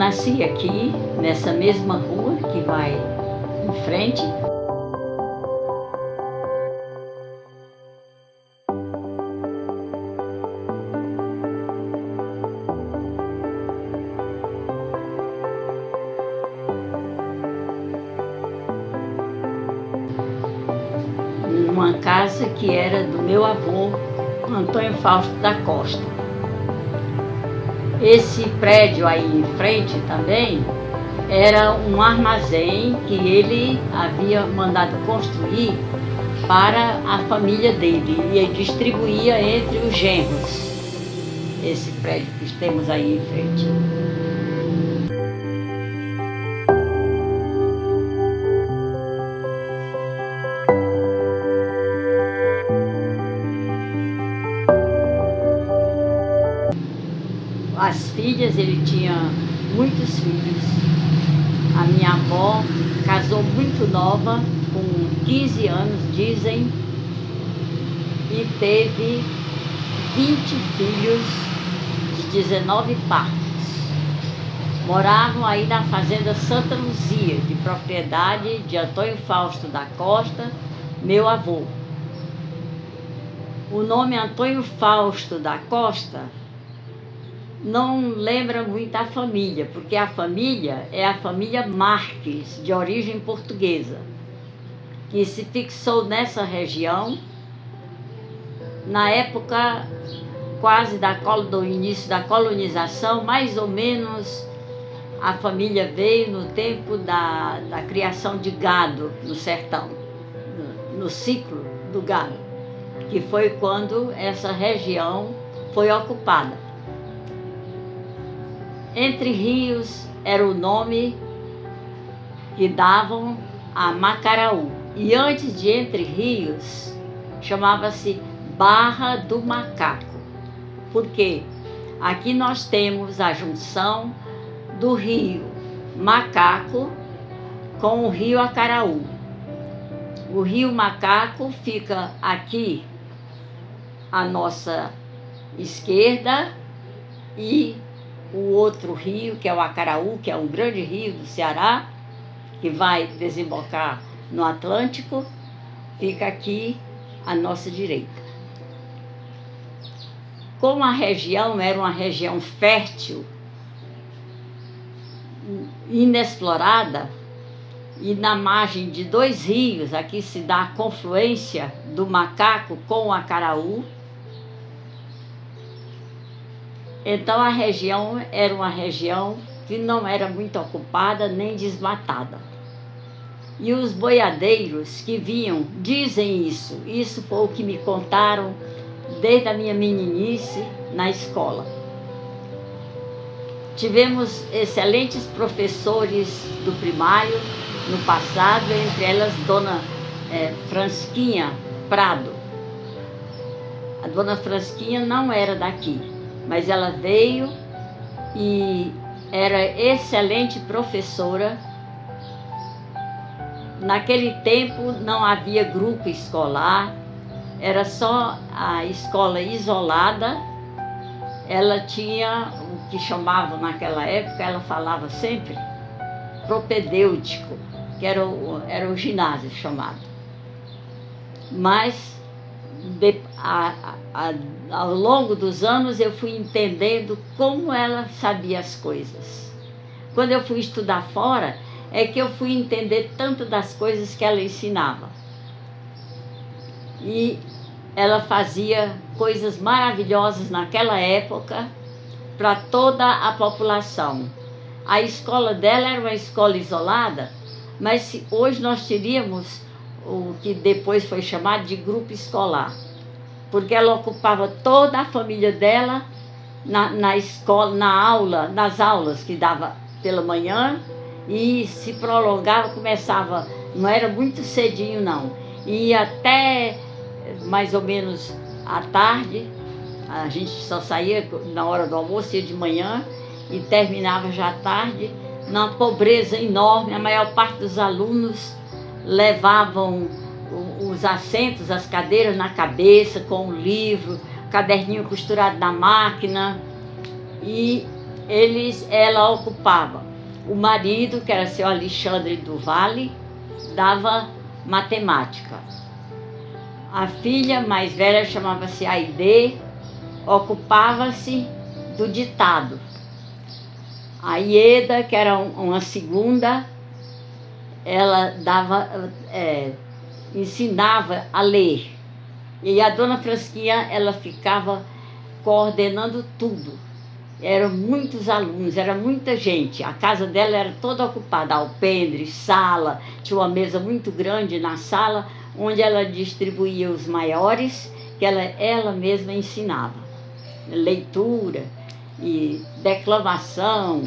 nasci aqui, nessa mesma rua que vai em frente. Uma casa que era do meu avô, Antônio Fausto da Costa. Esse prédio aí em frente também era um armazém que ele havia mandado construir para a família dele e ele distribuía entre os genros. Esse prédio que temos aí em frente. As filhas, ele tinha muitos filhos. A minha avó casou muito nova, com 15 anos, dizem, e teve 20 filhos de 19 partos. Moravam aí na fazenda Santa Luzia, de propriedade de Antônio Fausto da Costa, meu avô. O nome Antônio Fausto da Costa não lembra muito a família, porque a família é a família Marques, de origem portuguesa, que se fixou nessa região na época quase do início da colonização. Mais ou menos a família veio no tempo da criação de gado no sertão, no ciclo do gado, que foi quando essa região foi ocupada. Entre Rios era o nome que davam a Macaraú. E antes de Entre Rios, chamava-se Barra do Macaco. Porque aqui nós temos a junção do rio Macaco com o rio Acaraú. O rio Macaco fica aqui à nossa esquerda e o outro rio, que é o Acaraú, que é um grande rio do Ceará, que vai desembocar no Atlântico, fica aqui à nossa direita. Como a região era uma região fértil, inexplorada, e na margem de dois rios, aqui se dá a confluência do Macaco com o Acaraú, então a região era uma região que não era muito ocupada nem desmatada. E os boiadeiros que vinham, dizem isso foi o que me contaram desde a minha meninice na escola. Tivemos excelentes professores do primário no passado, entre elas Dona Fransquinha Prado. A Dona Fransquinha não era daqui, mas ela veio e era excelente professora. Naquele tempo não havia grupo escolar, era só a escola isolada. Ela tinha o que chamavam naquela época, ela falava sempre, propedêutico, que era o ginásio chamado. Mas ao longo dos anos eu fui entendendo como ela sabia as coisas. Quando eu fui estudar fora, é que eu fui entender tanto das coisas que ela ensinava. E ela fazia coisas maravilhosas naquela época para toda a população. A escola dela era uma escola isolada, mas hoje nós teríamos o que depois foi chamado de grupo escolar, porque ela ocupava toda a família dela na escola, nas aulas que dava pela manhã, e se prolongava, começava, não era muito cedinho não, ia até mais ou menos à tarde. A gente só saía na hora do almoço, ia de manhã e terminava já à tarde, numa pobreza enorme. A maior parte dos alunos levavam os assentos, as cadeiras na cabeça, com o livro, caderninho costurado na máquina, e ela ocupava. O marido, que era seu Alexandre do Vale, dava matemática. A filha mais velha chamava-se Aide, ocupava-se do ditado. A Ieda, que era uma segunda, ela ensinava a ler. E a dona Frasquinha, ela ficava coordenando tudo. Eram muitos alunos, era muita gente. A casa dela era toda ocupada, alpendre, sala, tinha uma mesa muito grande na sala, onde ela distribuía os maiores, que ela mesma ensinava. Leitura e declamação,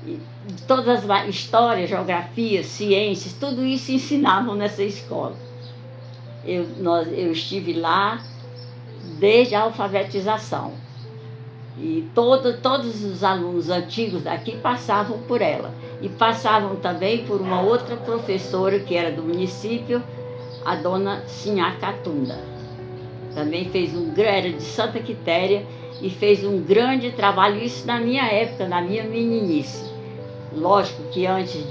e todas as histórias, geografia, ciências, tudo isso ensinavam nessa escola. Eu estive lá desde a alfabetização. E todos os alunos antigos daqui passavam por ela. E passavam também por uma outra professora que era do município, a dona Sinhá Catunda. Também era de Santa Quitéria e fez um grande trabalho, isso na minha época, na minha meninice. Lógico que antes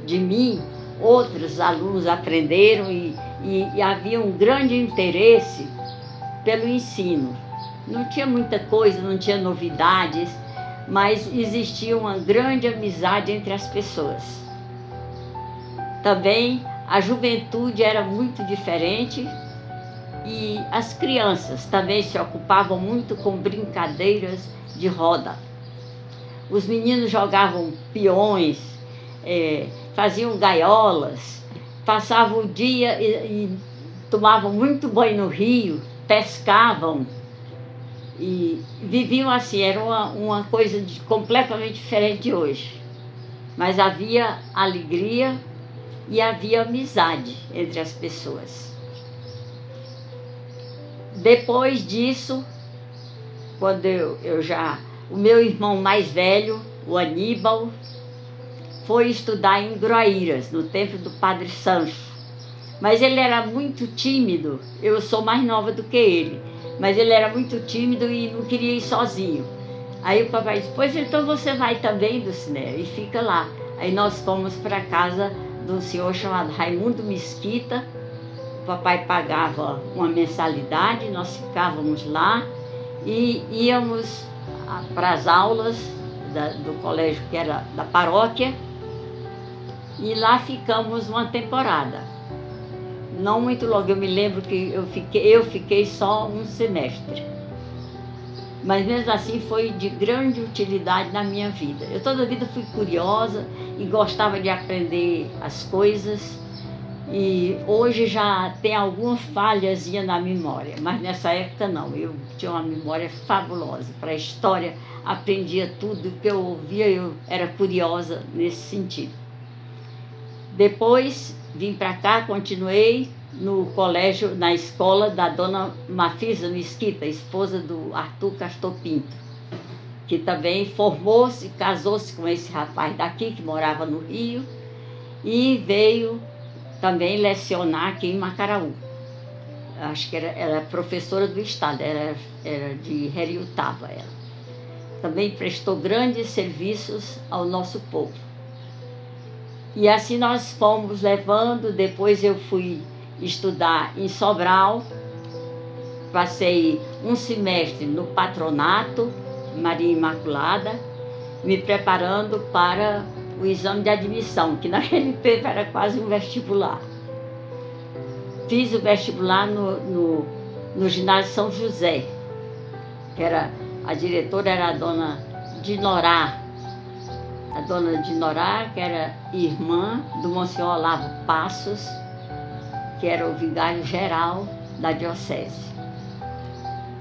de mim, outros alunos aprenderam e havia um grande interesse pelo ensino. Não tinha muita coisa, não tinha novidades, mas existia uma grande amizade entre as pessoas. Também a juventude era muito diferente e as crianças também se ocupavam muito com brincadeiras de roda. Os meninos jogavam peões, faziam gaiolas, passavam o dia e tomavam muito banho no rio, pescavam. E viviam assim, era uma coisa completamente diferente de hoje. Mas havia alegria e havia amizade entre as pessoas. Depois disso, quando o meu irmão mais velho, o Aníbal, foi estudar em Groaíras, no templo do Padre Sancho. Mas ele era muito tímido, eu sou mais nova do que ele. Mas ele era muito tímido e não queria ir sozinho. Aí o papai disse, pois então você vai também, Dulcinea, e fica lá. Aí nós fomos para a casa do senhor chamado Raimundo Mesquita. O papai pagava uma mensalidade, nós ficávamos lá e íamos para as aulas do colégio que era da paróquia. E lá ficamos uma temporada. Não muito logo, eu me lembro que eu fiquei só um semestre. Mas mesmo assim foi de grande utilidade na minha vida. Eu toda a vida fui curiosa e gostava de aprender as coisas. E hoje já tem alguma falhazinha na memória, mas nessa época não. Eu tinha uma memória fabulosa. Para a história, aprendia tudo que eu ouvia, eu era curiosa nesse sentido. Depois vim para cá, continuei no colégio, na escola da dona Mafisa Mesquita, esposa do Arthur Castor Pinto, que também formou-se, casou-se com esse rapaz daqui, que morava no Rio, e veio também lecionar aqui em Macaraú. Acho que era professora do estado, era de Heriutaba ela. Também prestou grandes serviços ao nosso povo. E assim nós fomos levando. Depois eu fui estudar em Sobral, passei um semestre no patronato Maria Imaculada, me preparando para o exame de admissão, que naquele tempo era quase um vestibular. Fiz o vestibular no ginásio São José, que a diretora era a dona Dinorá. A dona Dinorá, que era irmã do Monsenhor Olavo Passos, que era o vigário-geral da diocese.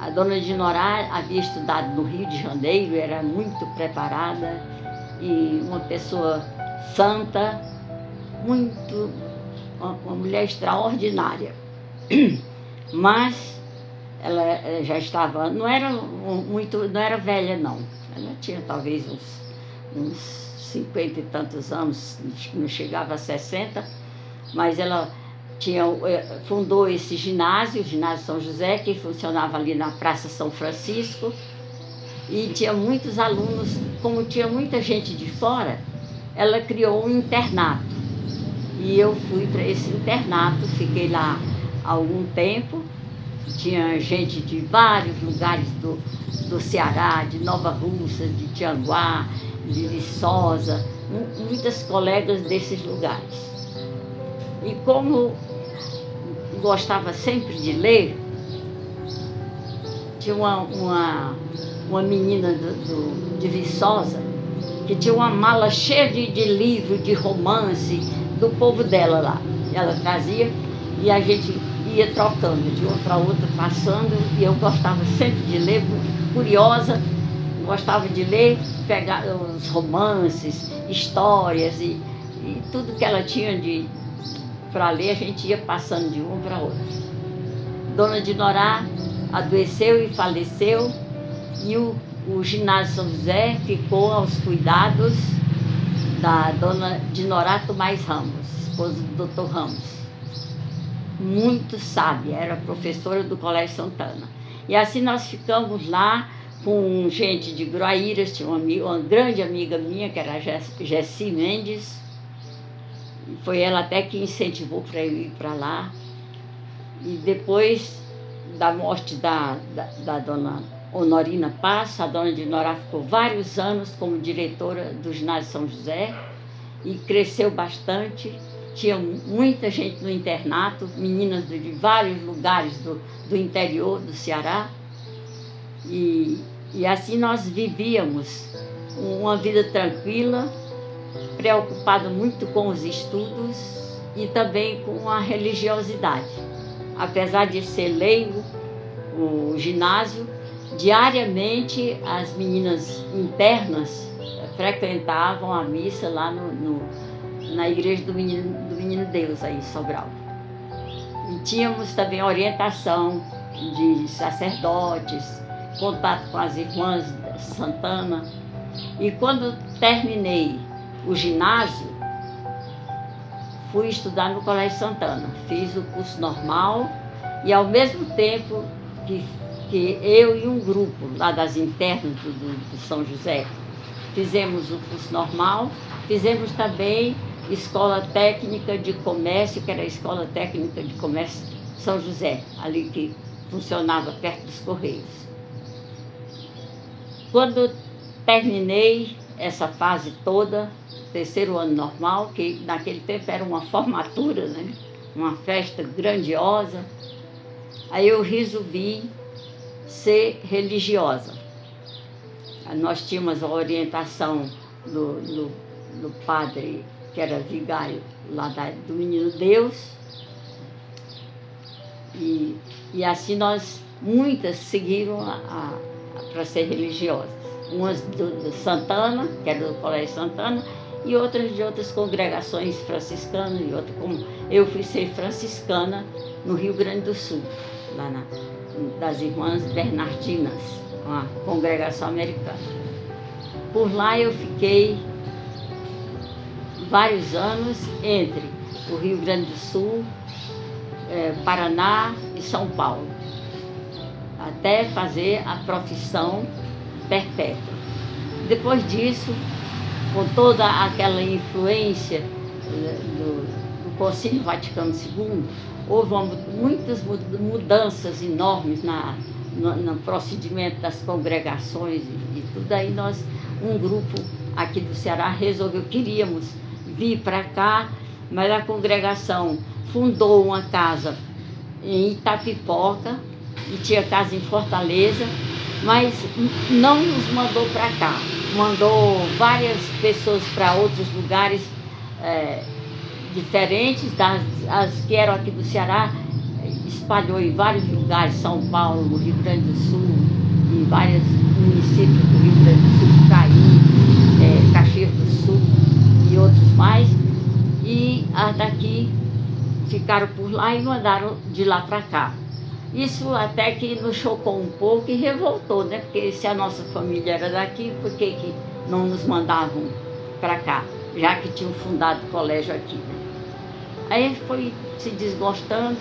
A dona Dinorá havia estudado no Rio de Janeiro, era muito preparada e uma pessoa santa, uma mulher extraordinária. Mas ela já estava, não era velha não, ela tinha talvez uns 50 e tantos anos, não chegava a 60, mas ela fundou esse ginásio, o Ginásio São José, que funcionava ali na Praça São Francisco, e tinha muitos alunos. Como tinha muita gente de fora, ela criou um internato. E eu fui para esse internato, fiquei lá algum tempo. Tinha gente de vários lugares do Ceará, de Nova Russas, de Tianguá, de Viçosa, muitas colegas desses lugares. E como gostava sempre de ler, tinha uma menina de Viçosa que tinha uma mala cheia de livro, de romance do povo dela lá. Ela trazia e a gente ia trocando de uma para outra, passando, e eu gostava sempre de ler, curiosa, gostava de ler, pegar os romances, histórias e tudo que ela tinha para ler, a gente ia passando de uma para outra. Dona Dinorá adoeceu e faleceu, e o ginásio São José ficou aos cuidados da Dona Dinorá Tomás Ramos, esposa do Dr. Ramos. Muito sábia, era professora do Colégio Santana. E assim nós ficamos lá com gente de Groaíras. Tinha uma grande amiga minha, que era a Jessi Mendes. Foi ela até que incentivou para eu ir para lá. E depois da morte da dona Honorina Passo, a dona Dinorá ficou vários anos como diretora do ginásio São José e cresceu bastante. Tinha muita gente no internato, meninas de vários lugares do interior do Ceará. E assim nós vivíamos uma vida tranquila, preocupada muito com os estudos e também com a religiosidade. Apesar de ser leigo, o ginásio, diariamente as meninas internas frequentavam a missa lá na igreja do Menino Deus, aí em Sobral. E tínhamos também orientação de sacerdotes, contato com as irmãs Santana. E quando terminei o ginásio, fui estudar no Colégio Santana. Fiz o curso normal e, ao mesmo tempo que eu e um grupo lá das internas do São José fizemos o curso normal, fizemos também Escola Técnica de Comércio, que era a Escola Técnica de Comércio São José, ali que funcionava perto dos Correios. Quando terminei essa fase toda, terceiro ano normal, que naquele tempo era uma formatura, né? Uma festa grandiosa, aí eu resolvi ser religiosa. Nós tínhamos a orientação do padre, que era vigário lá do Menino Deus, e assim muitas seguiram para ser religiosas. Umas do Santana, que era do Colégio Santana, e outras de outras congregações franciscanas, e outras, como eu fui ser franciscana no Rio Grande do Sul, lá das Irmãs Bernardinas, uma congregação americana. Por lá eu fiquei vários anos entre o Rio Grande do Sul, Paraná e São Paulo, até fazer a profissão perpétua. Depois disso, com toda aquela influência do Concílio Vaticano II, houve muitas mudanças enormes no procedimento das congregações e tudo. Aí um grupo aqui do Ceará queríamos vir para cá, mas a congregação fundou uma casa em Itapipoca e tinha casa em Fortaleza, mas não nos mandou para cá, mandou várias pessoas para outros lugares diferentes, as que eram aqui do Ceará, espalhou em vários lugares, São Paulo, no Rio Grande do Sul, em vários municípios do Rio Grande do Sul, Caí, Caxias do Sul e outros mais, e as daqui ficaram por lá e mandaram de lá para cá. Isso até que nos chocou um pouco e revoltou, né? Porque se a nossa família era daqui, por que não nos mandavam para cá, já que tinham fundado o colégio aqui, né? Aí foi se desgostando,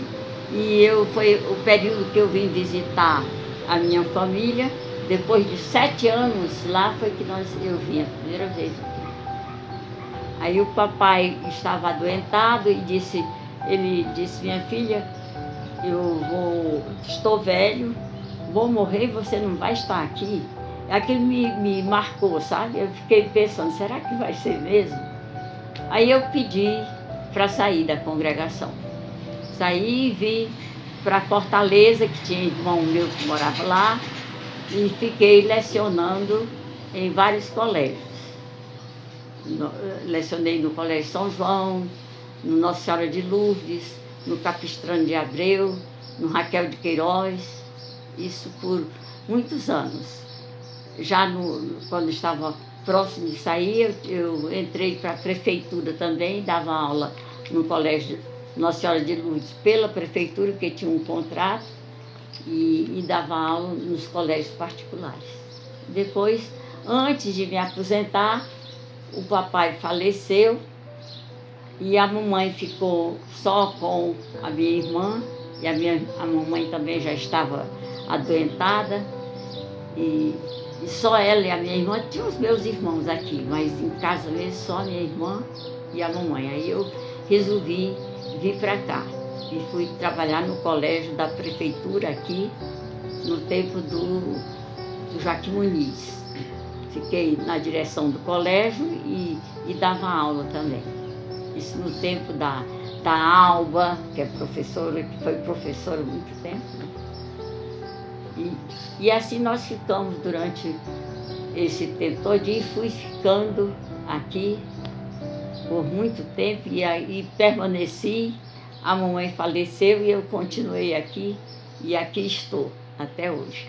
e foi o período que eu vim visitar a minha família, Depois de 7 anos lá foi que eu vim a primeira vez aqui. Aí o papai estava adoentado e ele disse, minha filha, estou velho, vou morrer e você não vai estar aqui. Aquilo me marcou, sabe? Eu fiquei pensando, será que vai ser mesmo? Aí eu pedi para sair da congregação. Saí e vim para Fortaleza, que tinha irmão meu que morava lá, e fiquei lecionando em vários colégios. Lecionei no Colégio São João, no Nossa Senhora de Lourdes, no Capistrano de Abreu, no Raquel de Queiroz, isso por muitos anos. Já quando estava próximo de sair, eu entrei para a prefeitura também, dava aula no Colégio Nossa Senhora de Lourdes pela prefeitura, porque tinha um contrato, e dava aula nos colégios particulares. Depois, antes de me aposentar, o papai faleceu e a mamãe ficou só com a minha irmã, e a mamãe também já estava adoentada, e só ela e a minha irmã, tinha os meus irmãos aqui, mas em casa mesmo só a minha irmã e a mamãe. Aí eu resolvi vir para cá e fui trabalhar no colégio da prefeitura aqui, no tempo do Joaquim Muniz. Fiquei na direção do colégio e dava aula também. Isso no tempo da Alba, que é professora, que foi professora há muito tempo, né? E assim nós ficamos durante esse tempo todo e fui ficando aqui por muito tempo e aí permaneci. A mamãe faleceu e eu continuei aqui e aqui estou até hoje.